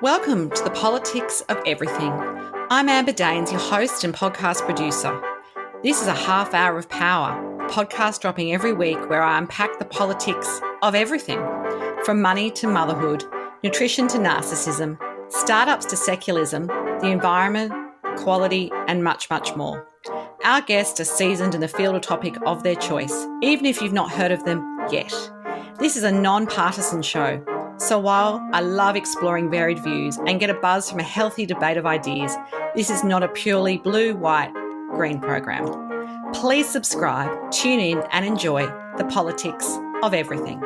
Welcome to the Politics of Everything. I'm Amber Daines, your host and podcast producer. This is a half hour of power, a podcast dropping every week where I unpack the politics of everything, from money to motherhood, nutrition to narcissism, startups to secularism, the environment, quality, and much, much more. Our guests are seasoned in the field or topic of their choice, even if you've not heard of them yet. This is a non-partisan show. So while I love exploring varied views and get a buzz from a healthy debate of ideas, this is not a purely blue, white, green program. Please subscribe, tune in and enjoy the politics of everything.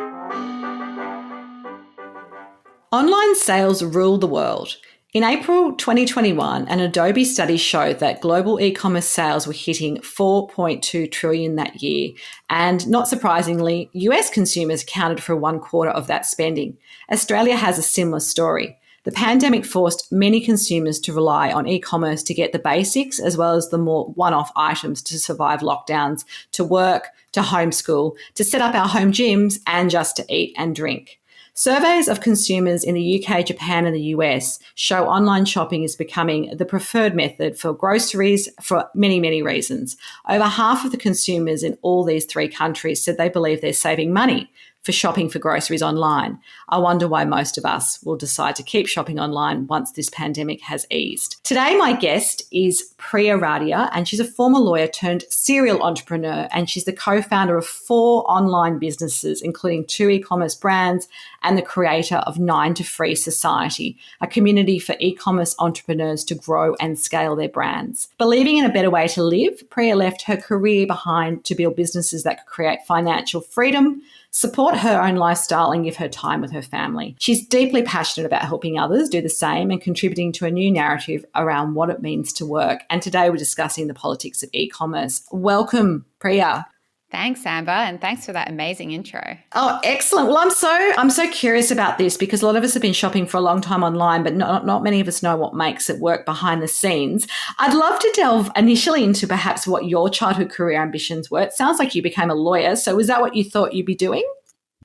Online sales rule the world. In April 2021, an Adobe study showed that global e-commerce sales were hitting $4.2 trillion that year. And not surprisingly, US consumers accounted for 1/4 of that spending. Australia has a similar story. The pandemic forced many consumers to rely on e-commerce to get the basics as well as the more one-off items to survive lockdowns, to work, to homeschool, to set up our home gyms, and just to eat and drink. Surveys of consumers in the UK, Japan, and the US show online shopping is becoming the preferred method for groceries for many, many reasons. Over half of the consumers in all these three countries said they believe they're saving money for shopping for groceries online. I wonder why most of us will decide to keep shopping online once this pandemic has eased. Today, my guest is Priya Radia, and she's a former lawyer turned serial entrepreneur, and she's the co-founder of 4 online businesses, including 2 e-commerce brands and the creator of 9 to Free Society, a community for e-commerce entrepreneurs to grow and scale their brands. Believing in a better way to live, Priya left her career behind to build businesses that could create financial freedom, support her own lifestyle, and give her time with her family. She's deeply passionate about helping others do the same and contributing to a new narrative around what it means to work. And today we're discussing the politics of e-commerce. Welcome, Priya. Thanks, Amber, and thanks for that amazing intro. Oh, excellent. Well, I'm so curious about this because a lot of us have been shopping for a long time online, but not many of us know what makes it work behind the scenes. I'd love to delve initially into perhaps what your childhood career ambitions were. It sounds like you became a lawyer. So was that what you thought you'd be doing?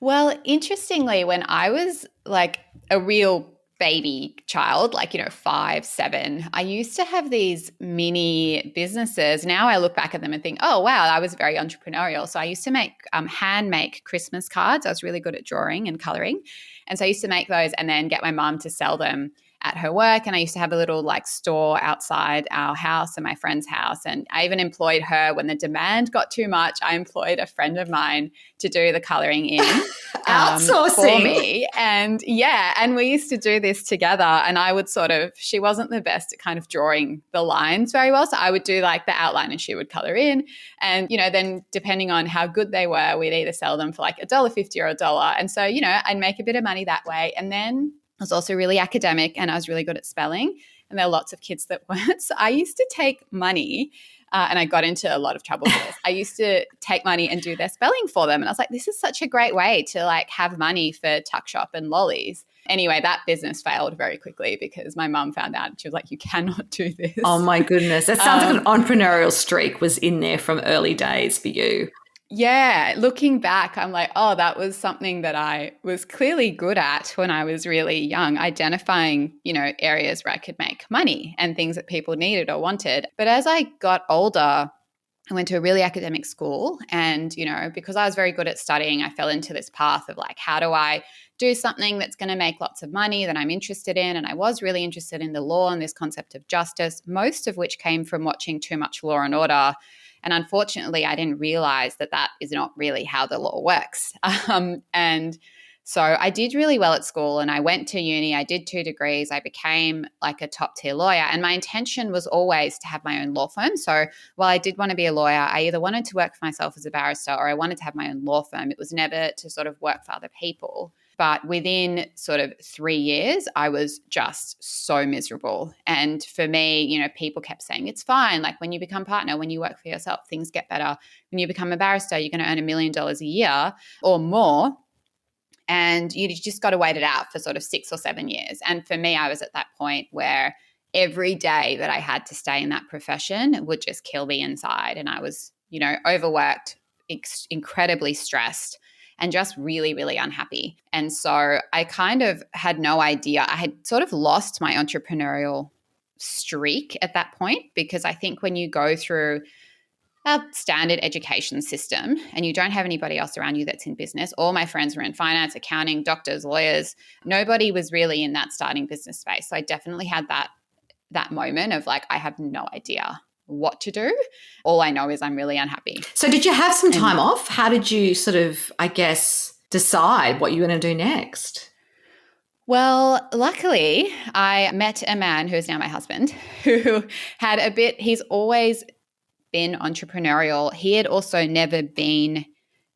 Well, interestingly, when I was like a real baby child, 5, 7, I used to have these mini businesses. Now I look back at them and think, oh, wow, I was very entrepreneurial. So I used to make hand make Christmas cards. I was really good at drawing and coloring. And so I used to make those and then get my mum to sell them at her work. And I used to have a little store outside our house and my friend's house. And I even employed her when the demand got too much. I employed a friend of mine to do the coloring in outsourcing for me. And we used to do this together. And I would she wasn't the best at kind of drawing the lines very well. So I would do the outline and she would color in. And, then depending on how good they were, we'd either sell them for $1.50 or $1. And so, I'd make a bit of money that way. And then I was also really academic and I was really good at spelling, and there are lots of kids that weren't. So I used to take money and I got into a lot of trouble for this. I used to take money and do their spelling for them. And I was like, this is such a great way to have money for tuck shop and lollies. Anyway, that business failed very quickly because my mum found out and she was like, you cannot do this. Oh my goodness. That sounds like an entrepreneurial streak was in there from early days for you. Yeah, looking back, I'm like, oh, that was something that I was clearly good at when I was really young, identifying, areas where I could make money and things that people needed or wanted. But as I got older, I went to a really academic school and, because I was very good at studying, I fell into this path of how do I do something that's going to make lots of money that I'm interested in? And I was really interested in the law and this concept of justice, most of which came from watching too much Law and Order. And unfortunately, I didn't realize that is not really how the law works. And so I did really well at school and I went to uni. I did 2 degrees. I became a top tier lawyer. And my intention was always to have my own law firm. So while I did want to be a lawyer, I either wanted to work for myself as a barrister or I wanted to have my own law firm. It was never to work for other people. But within 3 years, I was just so miserable. And for me, people kept saying, it's fine. When you become partner, when you work for yourself, things get better. When you become a barrister, you're going to earn $1 million a year or more. And you just got to wait it out for 6 or 7 years. And for me, I was at that point where every day that I had to stay in that profession would just kill me inside. And I was, overworked, incredibly stressed. and just really, really unhappy. And so I kind of had no idea. I had sort of lost my entrepreneurial streak at that point, because I think when you go through a standard education system and you don't have anybody else around you that's in business, all my friends were in finance, accounting, doctors, lawyers. Nobody was really in that starting business space. So I definitely had that moment of like, I have no idea what to do. All I know is I'm really unhappy. So did you have some time off? How did you sort of, I guess, decide what you were going to do next? Well, luckily, I met a man who is now my husband, who had he's always been entrepreneurial. He had also never been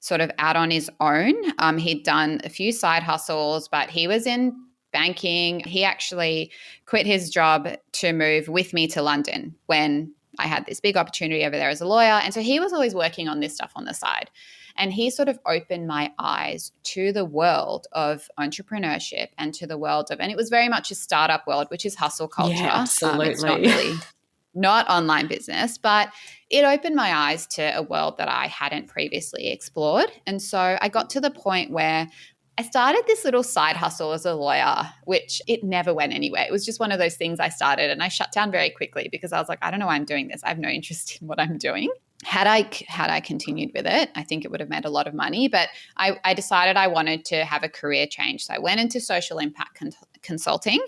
sort of out on his own. He'd done a few side hustles, but he was in banking. He actually quit his job to move with me to London when I had this big opportunity over there as a lawyer. And so he was always working on this stuff on the side. And he sort of opened my eyes to the world of entrepreneurship and to the world of, and it was very much a startup world, which is hustle culture. Yeah, absolutely. It's not really, not online business, but it opened my eyes to a world that I hadn't previously explored. And so I got to the point where I started this little side hustle as a lawyer, which it never went anywhere. It was just one of those things I started and I shut down very quickly because I was like, I don't know why I'm doing this. I have no interest in what I'm doing. Had I continued with it, I think it would have made a lot of money, but I decided I wanted to have a career change. So I went into social impact consulting.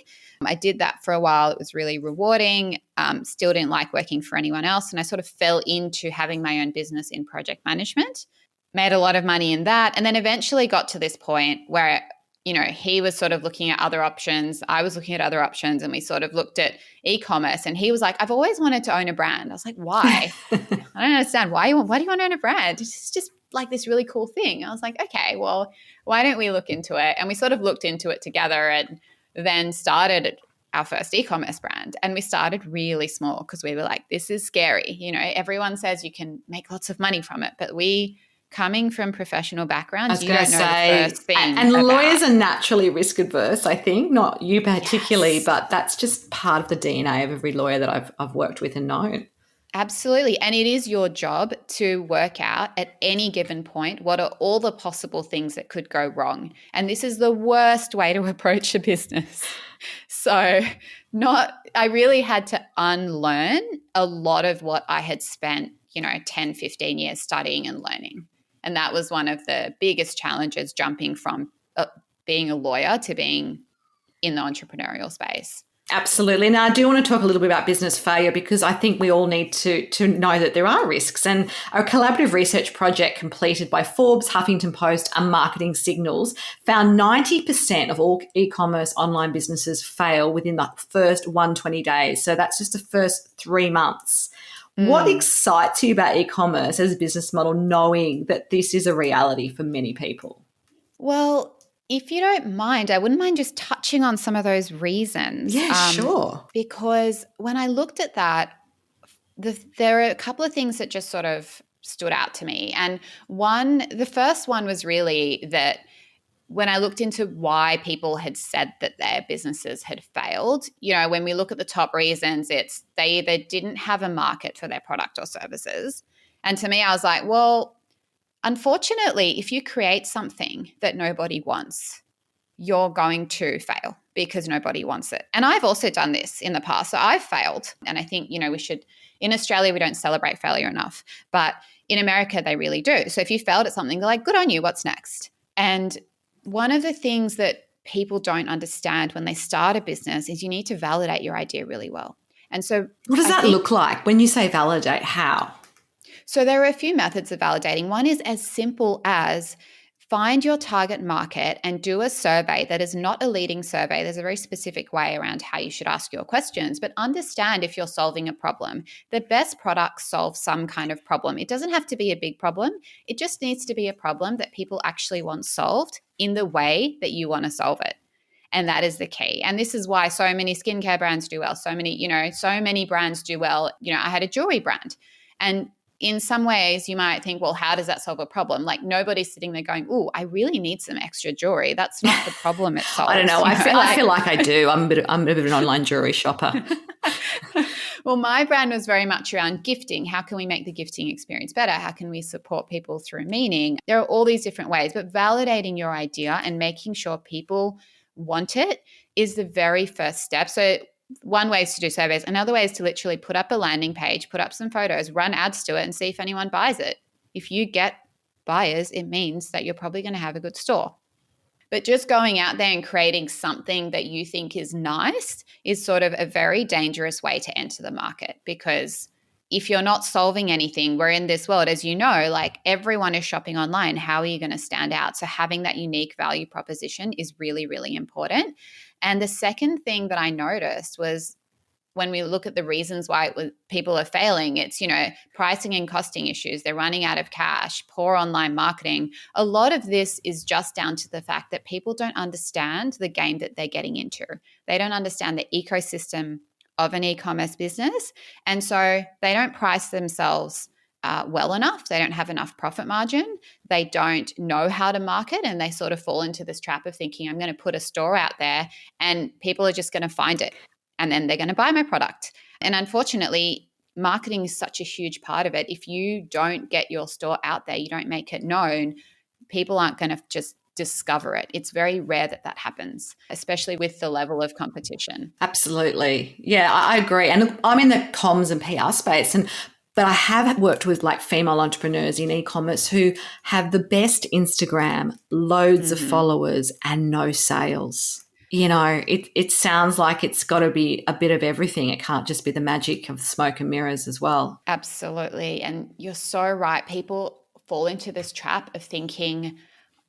I did that for a while. It was really rewarding. Still didn't like working for anyone else. And I sort of fell into having my own business in project management. Made a lot of money in that, and then eventually got to this point where, you know, he was sort of looking at other options. I was looking at other options, and we sort of looked at e-commerce, and he was like, I've always wanted to own a brand. I was like, why? I don't understand. Why do you want to own a brand? It's just like this really cool thing. I was like, okay, well, why don't we look into it? And we sort of looked into it together and then started our first e-commerce brand. And we started really small because we were like, this is scary. You know, everyone says you can make lots of money from it, but coming from professional backgrounds, you don't know the first thing. And lawyers are naturally risk adverse, I think, not you particularly, yes. But that's just part of the DNA of every lawyer that I've worked with and known. Absolutely. And it is your job to work out at any given point what are all the possible things that could go wrong. And this is the worst way to approach a business. So I really had to unlearn a lot of what I had spent, 10, 15 years studying and learning. And that was one of the biggest challenges, jumping from being a lawyer to being in the entrepreneurial space. Absolutely. Now, I do want to talk a little bit about business failure because I think we all need to know that there are risks. And a collaborative research project completed by Forbes, Huffington Post and Marketing Signals found 90% of all e-commerce online businesses fail within the first 120 days. So that's just the first 3 months. What excites you about e-commerce as a business model, knowing that this is a reality for many people? Well, if you don't mind, I wouldn't mind just touching on some of those reasons. Yeah, sure. Because when I looked at that, there are a couple of things that just sort of stood out to me. And the first one was really that when I looked into why people had said that their businesses had failed, when we look at the top reasons, it's they either didn't have a market for their product or services. And to me, I was like, well, unfortunately, if you create something that nobody wants, you're going to fail because nobody wants it. And I've also done this in the past. So I've failed. And I think, we should, in Australia, we don't celebrate failure enough, but in America, they really do. So if you failed at something, they're like, good on you, what's next? And one of the things that people don't understand when they start a business is you need to validate your idea really well. And so what does that look like when you say validate? How? So there are a few methods of validating. One is as simple as find your target market and do a survey that is not a leading survey. There's a very specific way around how you should ask your questions, but understand if you're solving a problem. The best products solve some kind of problem. It doesn't have to be a big problem. It just needs to be a problem that people actually want solved in the way that you want to solve it. And that is the key. And this is why so many skincare brands do well. So many brands do well. I had a jewelry brand, and in some ways you might think, well, how does that solve a problem? Like nobody's sitting there going, oh, I really need some extra jewelry. That's not the problem it solves. I don't know. I feel like I do. I'm a bit of an online jewelry shopper. Well, my brand was very much around gifting. How can we make the gifting experience better? How can we support people through meaning? There are all these different ways, but validating your idea and making sure people want it is the very first step. So one way is to do surveys. Another way is to literally put up a landing page, put up some photos, run ads to it and see if anyone buys it. If you get buyers, it means that you're probably going to have a good store. But just going out there and creating something that you think is nice is sort of a very dangerous way to enter the market, because if you're not solving anything, we're in this world, as you know, like everyone is shopping online. How are you going to stand out? So having that unique value proposition is really, really important. And the second thing that I noticed was when we look at the reasons why people are failing, it's, pricing and costing issues. They're running out of cash, poor online marketing. A lot of this is just down to the fact that people don't understand the game that they're getting into. They don't understand the ecosystem of an e-commerce business. And so they don't price themselves well enough. They don't have enough profit margin. They don't know how to market, and they sort of fall into this trap of thinking, I'm going to put a store out there and people are just going to find it. And then they're going to buy my product. And unfortunately, marketing is such a huge part of it. If you don't get your store out there, you don't make it known, people aren't going to just discover it. It's very rare that that happens, especially with the level of competition. Absolutely. Yeah, I agree. And I'm in the comms and PR space, but I have worked with like female entrepreneurs in e-commerce who have the best Instagram, loads of followers and no sales. It sounds like it's got to be a bit of everything. It can't just be the magic of smoke and mirrors as well. Absolutely. And you're so right. People fall into this trap of thinking,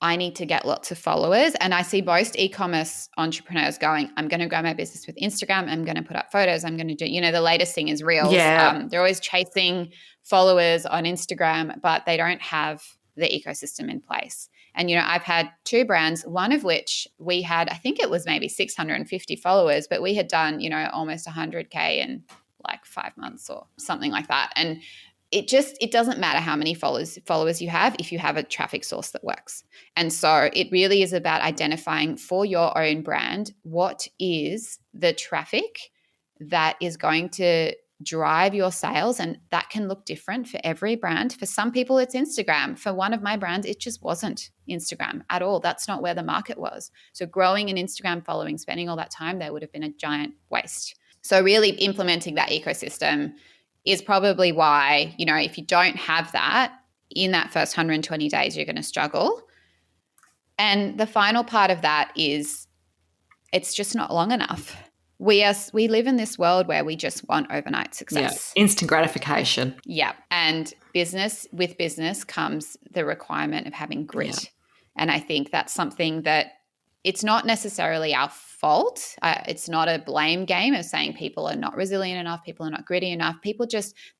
I need to get lots of followers. And I see most e-commerce entrepreneurs going, I'm going to grow my business with Instagram. I'm going to put up photos. I'm going to do, the latest thing is Reels. Yeah. They're always chasing followers on Instagram, but they don't have the ecosystem in place. And, I've had two brands, one of which we had, I think it was maybe 650 followers, but we had done, almost 100K in like 5 months or something like that. And it doesn't matter how many followers you have if you have a traffic source that works. And so it really is about identifying for your own brand, what is the traffic that is going to drive your sales. And that can look different for every brand. For some people, it's Instagram. For one of my brands, it just wasn't Instagram at all. That's not where the market was. So growing an Instagram following, spending all that time there would have been a giant waste. So really implementing that ecosystem is probably why, if you don't have that in that first 120 days, you're going to struggle. And the final part of that is it's just not long enough. We live in this world where we just want overnight success. Yeah, instant gratification. Yeah. And with business comes the requirement of having grit. Yeah. And I think that's something that it's not necessarily our fault. It's not a blame game of saying people are not resilient enough, people are not gritty enough. People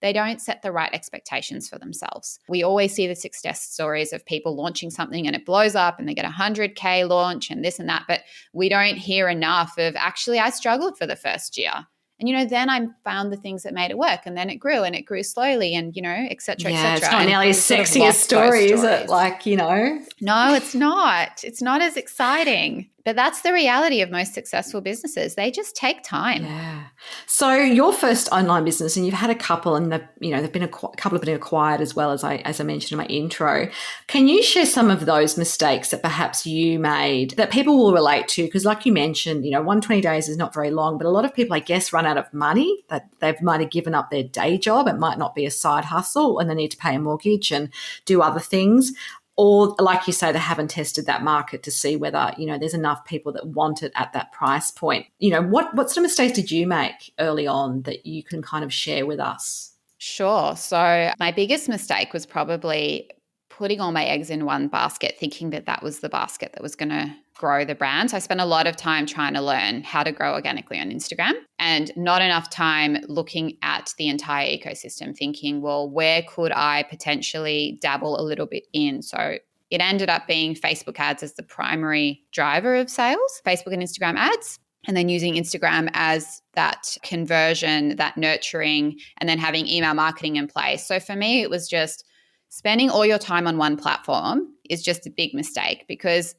they don't set the right expectations for themselves. We always see the success stories of people launching something and it blows up and they get 100K launch and this and that, but we don't hear enough of actually I struggled for the first year. And, then I found the things that made it work, and then it grew slowly and, et cetera, et cetera. It's not nearly as sexy a story, is it? No, it's not. It's not as exciting. But that's the reality of most successful businesses. They just take time. Yeah. So your first online business, and you've had a couple, and they've been a couple have been acquired as well, as I mentioned in my intro. Can you share some of those mistakes that perhaps you made that people will relate to? Because, like you mentioned, 120 days is not very long, but a lot of people, I guess, run out of money. That they might have given up their day job. It might not be a side hustle, and they need to pay a mortgage and do other things. Or, like you say, they haven't tested that market to see whether, there's enough people that want it at that price point. What sort of mistakes did you make early on that you can kind of share with us? Sure. So my biggest mistake was probably putting all my eggs in one basket, thinking that was the basket that was going to grow the brand. So I spent a lot of time trying to learn how to grow organically on Instagram and not enough time looking at the entire ecosystem, thinking, well, where could I potentially dabble a little bit in? So it ended up being Facebook ads as the primary driver of sales, Facebook and Instagram ads, and then using Instagram as that conversion, that nurturing, and then having email marketing in place. So for me, it was just spending all your time on one platform is just a big mistake because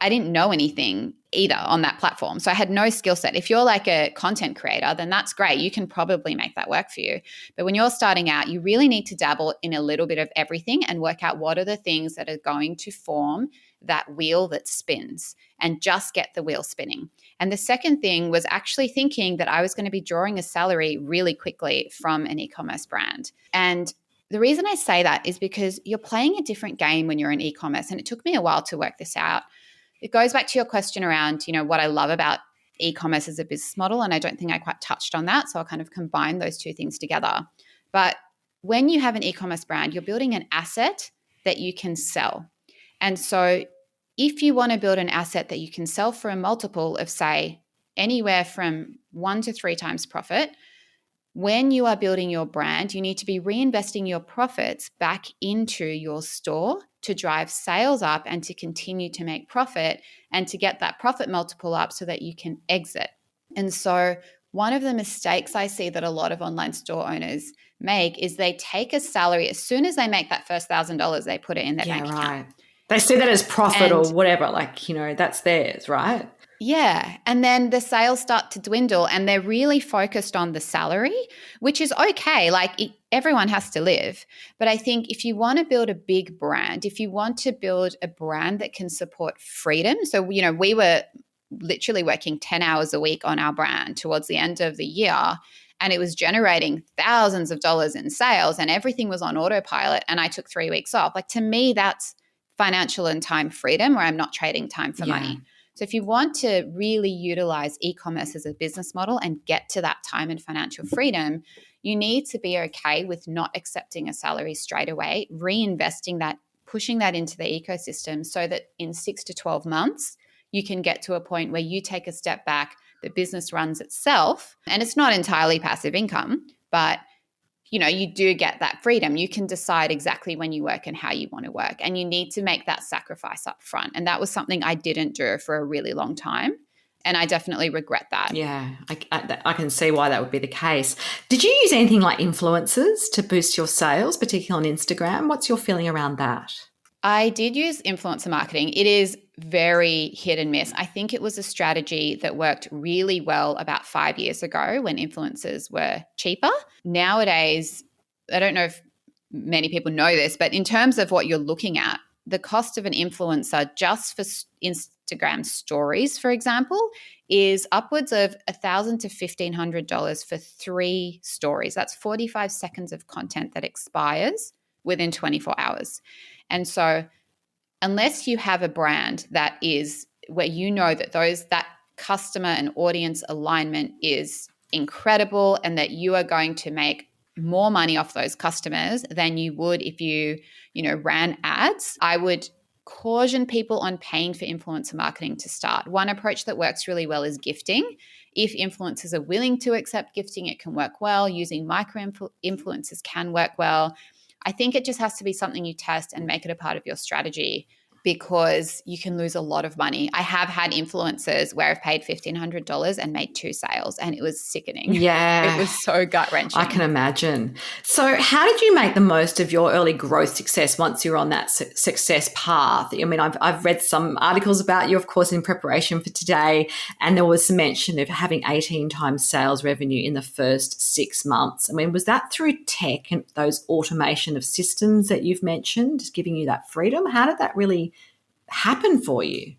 I didn't know anything. either on that platform. So I had no skill set. If you're like a content creator, then that's great. You can probably make that work for you. But when you're starting out, you really need to dabble in a little bit of everything and work out what are the things that are going to form that wheel that spins, and just get the wheel spinning. And the second thing was actually thinking that I was going to be drawing a salary really quickly from an e-commerce brand. And the reason I say that is because you're playing a different game when you're in e-commerce. And it took me a while to work this out. It goes back to your question around, what I love about e-commerce as a business model. And I don't think I quite touched on that. So I'll kind of combine those two things together. But when you have an e-commerce brand, you're building an asset that you can sell. And so if you want to build an asset that you can sell for a multiple of, say, anywhere from 1 to 3 times profit, when you are building your brand, you need to be reinvesting your profits back into your store to drive sales up and to continue to make profit and to get that profit multiple up so that you can exit. And so one of the mistakes I see that a lot of online store owners make is they take a salary. As soon as they make that first $1,000, they put it in their bank account. They see that as profit or whatever, that's theirs, right? Yeah. And then the sales start to dwindle and they're really focused on the salary, which is okay. Everyone has to live. But I think if you want to build a big brand, if you want to build a brand that can support freedom. So, we were literally working 10 hours a week on our brand towards the end of the year, and it was generating thousands of dollars in sales and everything was on autopilot. And I took 3 weeks off. To me, that's financial and time freedom where I'm not trading time for money. So if you want to really utilize e-commerce as a business model and get to that time and financial freedom, you need to be okay with not accepting a salary straight away, reinvesting that, pushing that into the ecosystem so that in 6 to 12 months, you can get to a point where you take a step back, the business runs itself, and it's not entirely passive income, but you do get that freedom. You can decide exactly when you work and how you want to work, and you need to make that sacrifice up front. And that was something I didn't do for a really long time, and I definitely regret that. Yeah, I can see why that would be the case. Did you use anything like influencers to boost your sales, particularly on Instagram? What's your feeling around that? I did use influencer marketing. It is very hit and miss. I think it was a strategy that worked really well about 5 years ago when influencers were cheaper. Nowadays, I don't know if many people know this, but in terms of what you're looking at, the cost of an influencer just for Instagram stories, for example, is upwards of $1,000 to $1,500 for 3 stories. That's 45 seconds of content that expires within 24 hours. And so unless you have a brand that is where that customer and audience alignment is incredible and that you are going to make more money off those customers than you would if you ran ads, I would caution people on paying for influencer marketing to start. One approach that works really well is gifting. If influencers are willing to accept gifting, it can work well. Using micro influencers can work well. I think it just has to be something you test and make it a part of your strategy, because you can lose a lot of money. I have had influencers where I've paid $1,500 and made 2 sales, and it was sickening. Yeah. It was so gut-wrenching. I can imagine. So how did you make the most of your early growth success once you're on that success path? I mean, I've read some articles about you, of course, in preparation for today, and there was some mention of having 18 times sales revenue in the first 6 months. I mean, was that through tech and those automation of systems that you've mentioned, giving you that freedom? How did that really happen for you?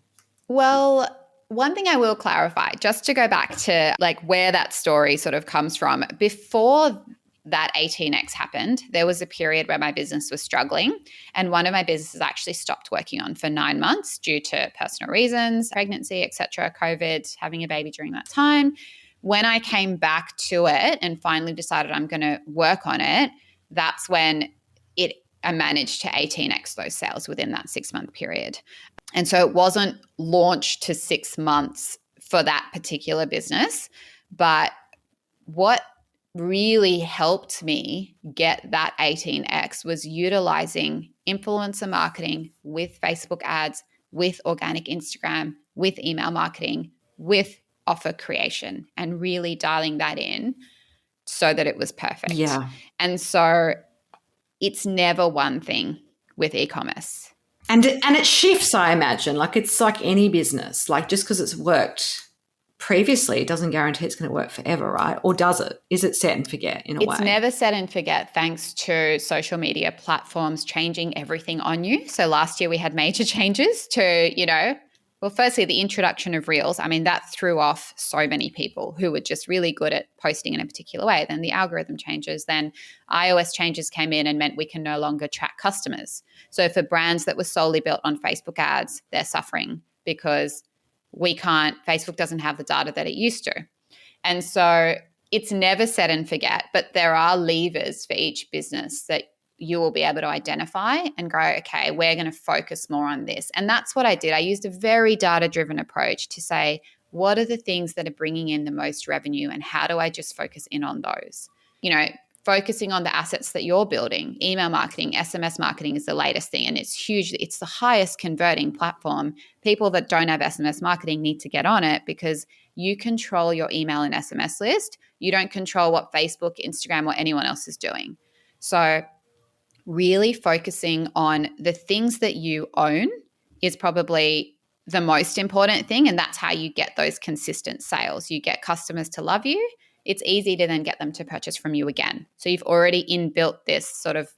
Well, one thing I will clarify, just to go back to where that story sort of comes from. Before that 18x happened, there was a period where my business was struggling, and one of my businesses actually stopped working on for 9 months due to personal reasons, pregnancy, etc., COVID, having a baby during that time. When I came back to it and finally decided I'm going to work on it, that's when I managed to 18x those sales within that 6-month period. And so it wasn't launched to 6 months for that particular business. But what really helped me get that 18x was utilizing influencer marketing with Facebook ads, with organic Instagram, with email marketing, with offer creation, and really dialing that in so that it was perfect. Yeah. And so it's never one thing with e-commerce. And it shifts, I imagine. Like it's like any business. Like just because it's worked previously doesn't guarantee it's going to work forever, right? Or does it? Is it set and forget in a way? It's never set and forget thanks to social media platforms changing everything on you. So last year we had major changes to, well, firstly, the introduction of Reels. I mean, that threw off so many people who were just really good at posting in a particular way. Then the algorithm changes. Then iOS changes came in and meant we can no longer track customers. So for brands that were solely built on Facebook ads, they're suffering because Facebook doesn't have the data that it used to. And so it's never set and forget, but there are levers for each business that you will be able to identify and go, okay, we're going to focus more on this. And that's what I did. I used a very data-driven approach to say, what are the things that are bringing in the most revenue and how do I just focus in on those? Focusing on the assets that you're building. Email marketing, SMS marketing is the latest thing, and it's huge. It's the highest converting platform. People that don't have SMS marketing need to get on it because you control your email and SMS list. You don't control what Facebook, Instagram, or anyone else is doing. So really focusing on the things that you own is probably the most important thing, and that's how you get those consistent sales. You get customers to love you. It's easy to then get them to purchase from you again. So you've already inbuilt this sort of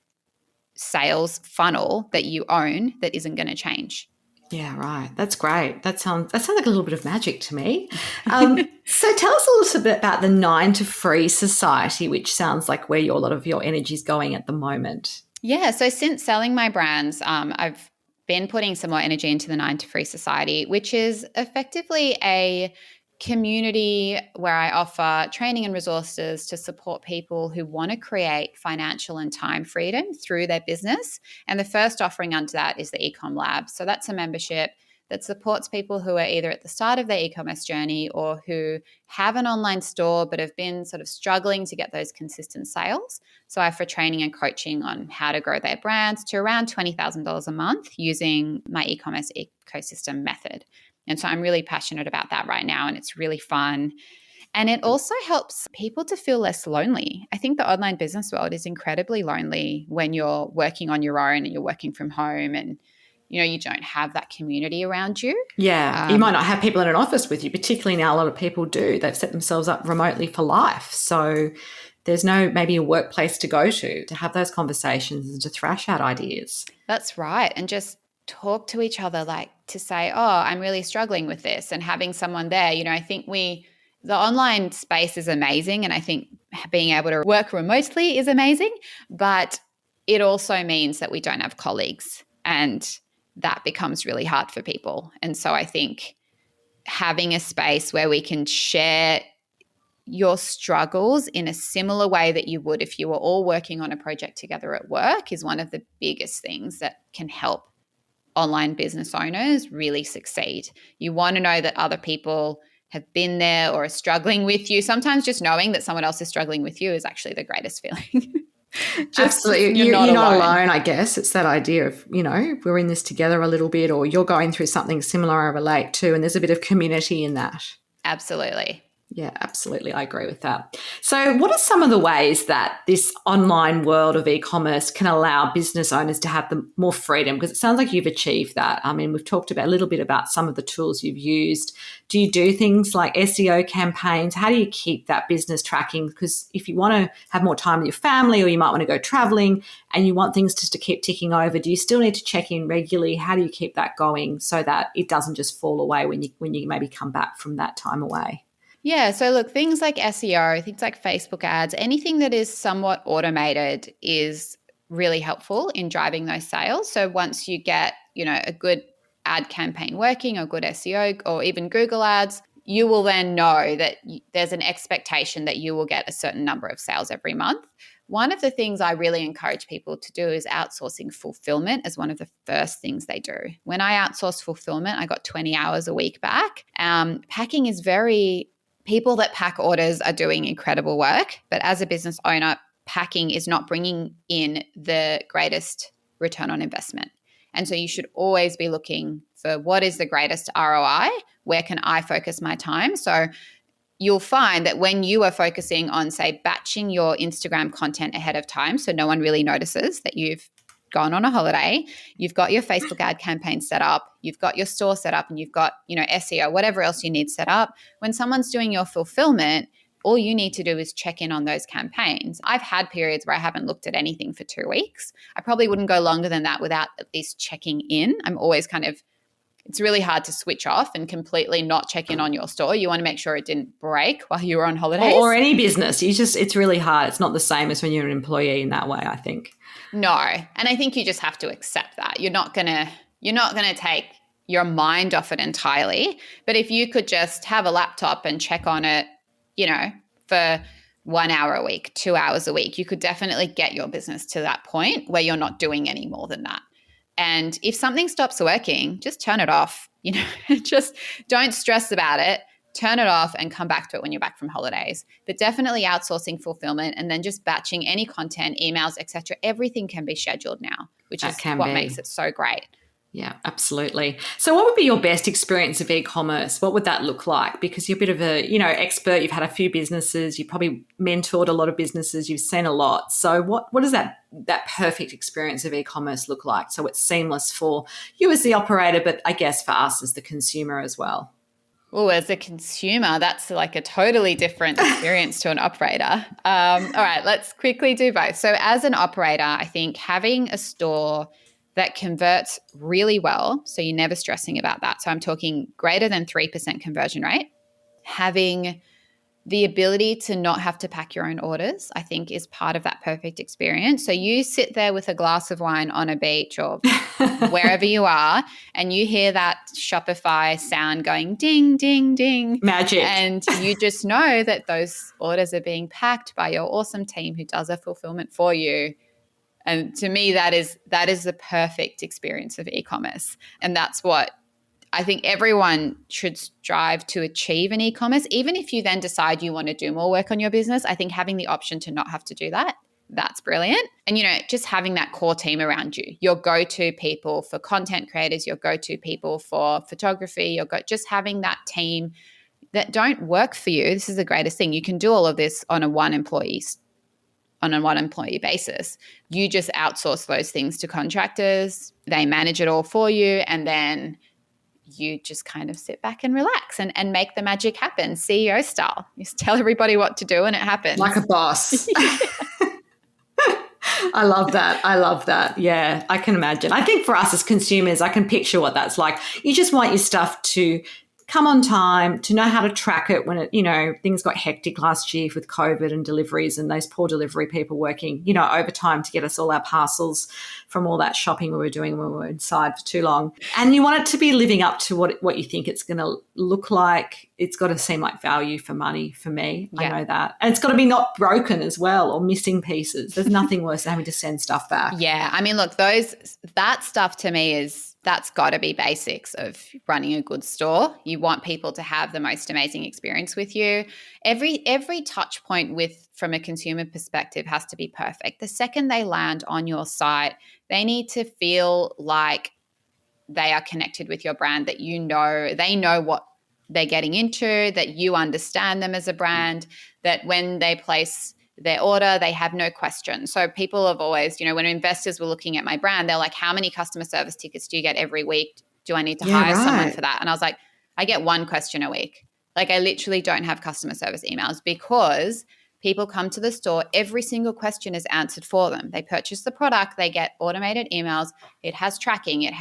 sales funnel that you own that isn't going to change. Yeah, right. That's great. That sounds like a little bit of magic to me. So tell us a little bit about the 9 to Free Society, which sounds like where a lot of your energy is going at the moment. Yeah. So since selling my brands, I've been putting some more energy into the 9 to Free Society, which is effectively a community where I offer training and resources to support people who want to create financial and time freedom through their business. And the first offering under that is the Ecom Lab. So that's a membership that supports people who are either at the start of their e-commerce journey or who have an online store but have been sort of struggling to get those consistent sales. So I offer training and coaching on how to grow their brands to around $20,000 a month using my e-commerce ecosystem method. And so I'm really passionate about that right now, and it's really fun. And it also helps people to feel less lonely. I think the online business world is incredibly lonely when you're working on your own and you're working from home and, you don't have that community around you. Yeah. You might not have people in an office with you, particularly now a lot of people do. They've set themselves up remotely for life. So there's maybe a workplace to go to have those conversations and to thrash out ideas. That's right. And just talk to each other, like to say, oh, I'm really struggling with this, and having someone there. I think the online space is amazing, and I think being able to work remotely is amazing, but it also means that we don't have colleagues, and that becomes really hard for people. And so I think having a space where we can share your struggles in a similar way that you would if you were all working on a project together at work is one of the biggest things that can help online business owners really succeed. You want to know that other people have been there or are struggling with you. Sometimes just knowing that someone else is struggling with you is actually the greatest feeling. Absolutely. You're not alone, I guess. It's that idea of, we're in this together a little bit, or you're going through something similar I relate to, and there's a bit of community in that. Absolutely. Yeah, absolutely. I agree with that. So what are some of the ways that this online world of e-commerce can allow business owners to have more freedom? Because it sounds like you've achieved that. I mean, we've talked a little bit about some of the tools you've used. Do you do things like SEO campaigns? How do you keep that business tracking? Because if you want to have more time with your family, or you might want to go traveling and you want things just to keep ticking over, do you still need to check in regularly? How do you keep that going so that it doesn't just fall away when you maybe come back from that time away? Yeah. So look, things like SEO, things like Facebook ads, anything that is somewhat automated is really helpful in driving those sales. So once you get, a good ad campaign working, or good SEO, or even Google ads, you will then know that there's an expectation that you will get a certain number of sales every month. One of the things I really encourage people to do is outsourcing fulfillment as one of the first things they do. When I outsourced fulfillment, I got 20 hours a week back. Packing is people that pack orders are doing incredible work, but as a business owner, packing is not bringing in the greatest return on investment. And so you should always be looking for what is the greatest ROI? Where can I focus my time? So you'll find that when you are focusing on, say, batching your Instagram content ahead of time, so no one really notices that you've gone on a holiday, you've got your Facebook ad campaign set up, you've got your store set up, and you've got, SEO, whatever else you need set up. When someone's doing your fulfillment, all you need to do is check in on those campaigns. I've had periods where I haven't looked at anything for 2 weeks. I probably wouldn't go longer than that without at least checking in. I'm always it's really hard to switch off and completely not check in on your store. You want to make sure it didn't break while you were on holidays. Or any business. It's really hard. It's not the same as when you're an employee in that way, I think. No. And I think you just have to accept that. You're not gonna take your mind off it entirely. But if you could just have a laptop and check on it, for 1 hour a week, 2 hours a week, you could definitely get your business to that point where you're not doing any more than that. And if something stops working, just turn it off. Just don't stress about it. Turn it off and come back to it when you're back from holidays. But definitely outsourcing fulfillment and then just batching any content, emails, etc. Everything can be scheduled now, which is what makes it so great. Yeah, absolutely. So what would be your best experience of e-commerce? What would that look like? Because you're a bit of a, expert. You've had a few businesses. You probably mentored a lot of businesses. You've seen a lot. So what does that perfect experience of e-commerce look like? So it's seamless for you as the operator, but I guess for us as the consumer as well. Oh, as a consumer, that's like a totally different experience to an operator. All right, let's quickly do both. So as an operator, I think having a store that converts really well, so you're never stressing about that. So I'm talking greater than 3% conversion rate. Having the ability to not have to pack your own orders, I think, is part of that perfect experience. So you sit there with a glass of wine on a beach or wherever you are, and you hear that Shopify sound going ding, ding, ding. Magic. And you just know that those orders are being packed by your awesome team who does a fulfillment for you. And to me, that is the perfect experience of e-commerce. And that's what I think everyone should strive to achieve in e-commerce. Even if you then decide you want to do more work on your business, I think having the option to not have to do that, that's brilliant. And, just having that core team around you, your go-to people for content creators, your go-to people for photography, just having that team that don't work for you. This is the greatest thing. You can do all of this on a one employee basis. You just outsource those things to contractors. They manage it all for you. And then you just kind of sit back and relax and make the magic happen, CEO style. You just tell everybody what to do and it happens. Like a boss. I love that. Yeah, I can imagine. I think for us as consumers, I can picture what that's like. You just want your stuff to come on time, to know how to track it when things got hectic last year with COVID and deliveries and those poor delivery people working, overtime to get us all our parcels from all that shopping we were doing when we were inside for too long. And you want it to be living up to what you think it's going to look like. It's got to seem like value for money for me. Yeah. I know that. And it's got to be not broken as well or missing pieces. There's nothing worse than having to send stuff back. Yeah. I mean, look, that stuff to me that's got to be basics of running a good store. You want people to have the most amazing experience with you. Every touch point from a consumer perspective has to be perfect. The second they land on your site, they need to feel like they are connected with your brand, that they know what they're getting into, that you understand them as a brand, that when they place their order, they have no question. So people have always, when investors were looking at my brand, they're like, how many customer service tickets do you get every week? Do I need to hire someone for that? And I was like, I get one question a week. Like I literally don't have customer service emails because people come to the store, every single question is answered for them. They purchase the product, they get automated emails, it has tracking, it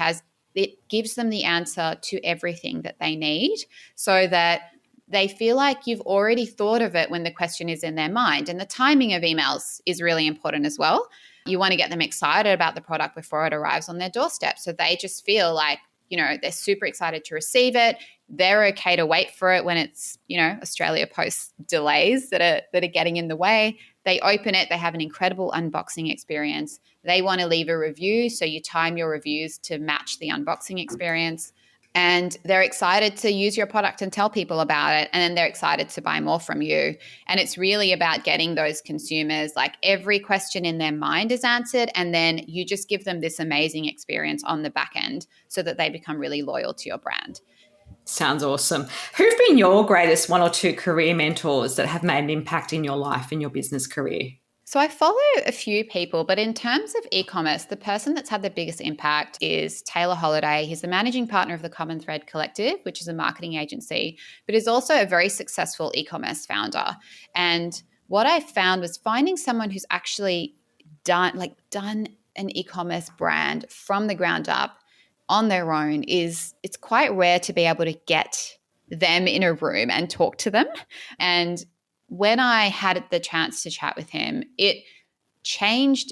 gives them the answer to everything that they need so that they feel like you've already thought of it when the question is in their mind. And the timing of emails is really important as well. You want to get them excited about the product before it arrives on their doorstep. So they just feel like, they're super excited to receive it. They're okay to wait for it when it's, Australia Post delays that are getting in the way. They open it. They have an incredible unboxing experience. They want to leave a review. So you time your reviews to match the unboxing experience. And they're excited to use your product and tell people about it. And then they're excited to buy more from you. And it's really about getting those consumers, like every question in their mind is answered. And then you just give them this amazing experience on the back end so that they become really loyal to your brand. Sounds awesome. Who've been your greatest one or two career mentors that have made an impact in your life, in your business career? So I follow a few people, but in terms of e-commerce, the person that's had the biggest impact is Taylor Holiday. He's the managing partner of the Common Thread Collective, which is a marketing agency, but is also a very successful e-commerce founder. And what I found was finding someone who's actually done an e-commerce brand from the ground up on their own it's quite rare to be able to get them in a room and talk to them. And when I had the chance to chat with him, it changed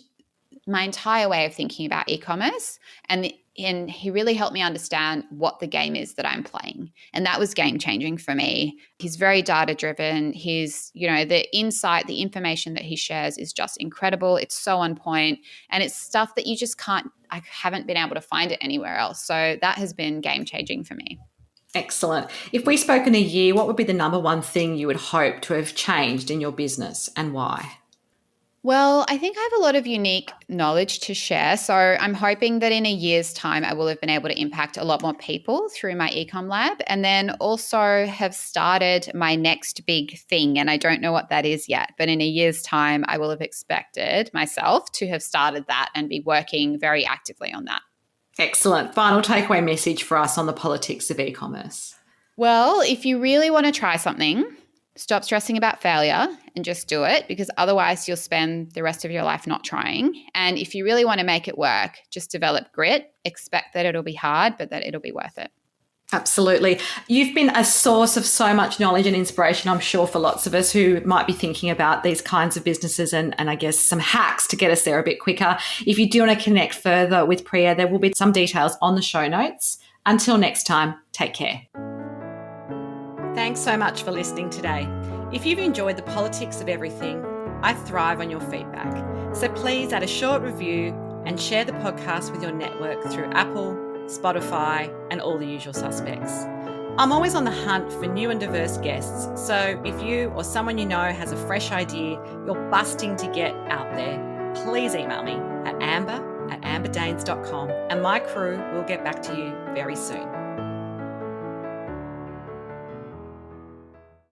my entire way of thinking about e-commerce. And he really helped me understand what the game is that I'm playing. And that was game changing for me. He's very data driven. The insight, the information that he shares is just incredible. It's so on point. And it's stuff that you just I haven't been able to find it anywhere else. So that has been game changing for me. Excellent. If we spoke in a year, what would be the number one thing you would hope to have changed in your business and why? Well, I think I have a lot of unique knowledge to share. So I'm hoping that in a year's time, I will have been able to impact a lot more people through my Ecom Lab, and then also have started my next big thing. And I don't know what that is yet, but in a year's time, I will have expected myself to have started that and be working very actively on that. Excellent. Final takeaway message for us on the politics of e-commerce. Well, if you really want to try something, stop stressing about failure and just do it, because otherwise you'll spend the rest of your life not trying. And if you really want to make it work, just develop grit, expect that it'll be hard, but that it'll be worth it. Absolutely. You've been a source of so much knowledge and inspiration, I'm sure, for lots of us who might be thinking about these kinds of businesses and I guess some hacks to get us there a bit quicker. If you do want to connect further with Priya, there will be some details on the show notes. Until next time, take care. Thanks so much for listening today. If you've enjoyed the politics of everything, I thrive on your feedback. So please add a short review and share the podcast with your network through Apple, Spotify, and all the usual suspects. I'm always on the hunt for new and diverse guests, so if you or someone you know has a fresh idea you're busting to get out there, please email me at amber@amberdanes.com and my crew will get back to you very soon.